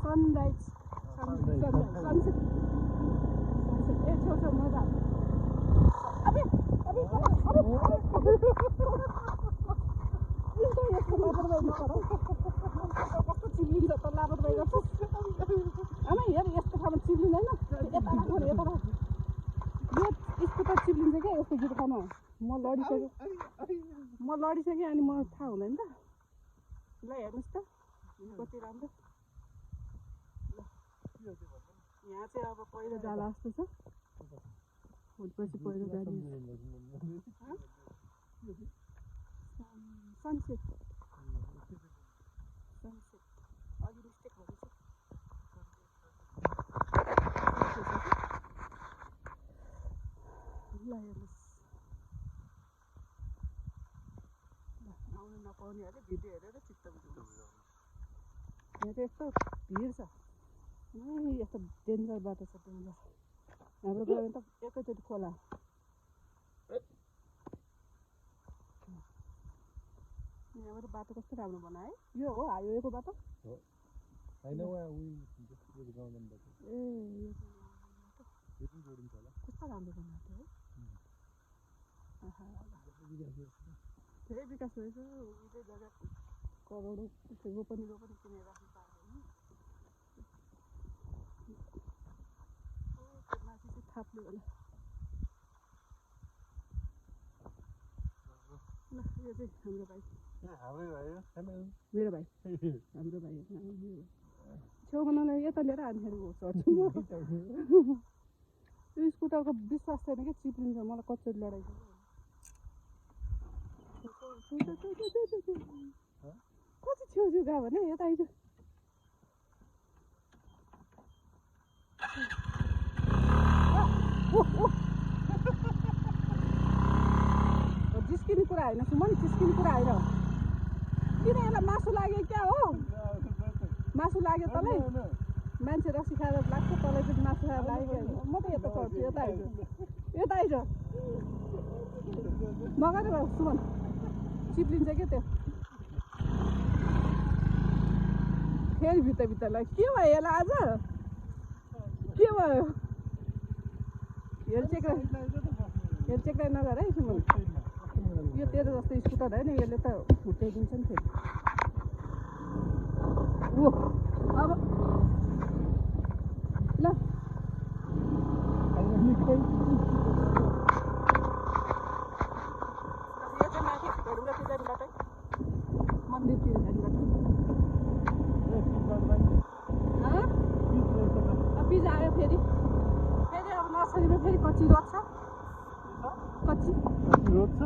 sunrise sunset ए छेउ मजा अबे अबे यस्तो लापरवाही नगर कस्तो चिप्लिन्छ त लापरवाही गर्छ आमा हेर यस्तो ठाउँमा चिप्लिँदैन यता राख्नु यता राख यो स्कुटर चिप्लिन्छ क्या यस्तो गीत खानु म लडिसकेँ अनि म थाहा हुँदैन त ल हेर्नुहोस् त कति राम्रो यहाँ चाहिँ अब पहिरो जाला जस्तो छ भोलिपर्सि पहिरो जाने सनसेट अघि मिस्टेक भएछ ल हेर्नुहोस् आउनु नपाउनेहरूले भिडियो हेरेर चित्त बुझाउनुहोस् यहाँ चाहिँ यस्तो भिड छ यस्तो डेन्जर बाटो छ डेन्जर हाम्रो गयो भने त एकैचोटि खोला यहाँबाट बाटो कस्तो राम्रो बनायो है यो हो हाइवेको बाटो ए कस्तो राम्रो बनाएको है धेरै विकास भएछ उहिले जग्गा करोडौँ रोपनी किनेर राख्नु पायो माथि चाहिँ थाप्ने होला ल यो चाहिँ हाम्रो भाइ मेरो भाइ हाम्रो भाइ छेउमा नल्याए यता लिएर हान्थ्यो चढ्छु म त्यो स्कुटरको विश्वास छैन क्या चिप्लिन्छ मलाई कचोटि लडाइदिन्छ कति छेउ गयो भने यता आइज जिस्किने कुरा होइन सुमन जिस्किने कुरा होइन किन यसलाई मासु लाग्यो क्या हो मासु लाग्यो तँलाई मान्छे रक्सी खाएर लाग्छ तँलाई पनि मासु खाएर लाग्यो म त यता चढ्छु यता आइज नगरे भयो सुमन चिप्लिन्छ क्या त्यो फेरि भित्र लाग्यो के भयो यसलाई आज के भयो हेरचेक्राइ नगर है सुमन यो तेरो जस्तो स्कुटर होइन यसले त फुटाइदिन्छ नि फेरि ओ अब ल यो चाहिँ माथि ढुङ्गातिर जाने बाटो मन्दिरतिर जाने बाटो पिज आयो फेरि अब नर्सरीमा फेरि कच्ची रोड छ कच्ची रोड छ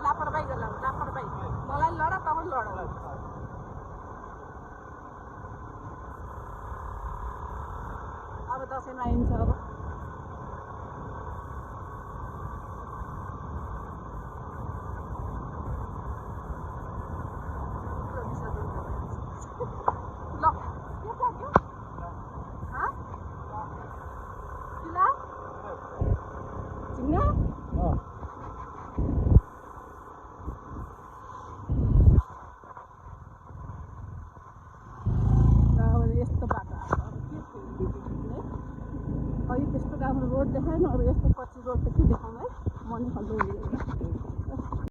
लापरवाही गर्ला लापरवाही मलाई लड त पनि लड अब दसैँमा आइन्छ अब यस्तो बाटो अहिले त्यस्तो राम्रो रोड देखाएन अब यस्तो कच्ची रोड त के देखाउनु है मन खल्लो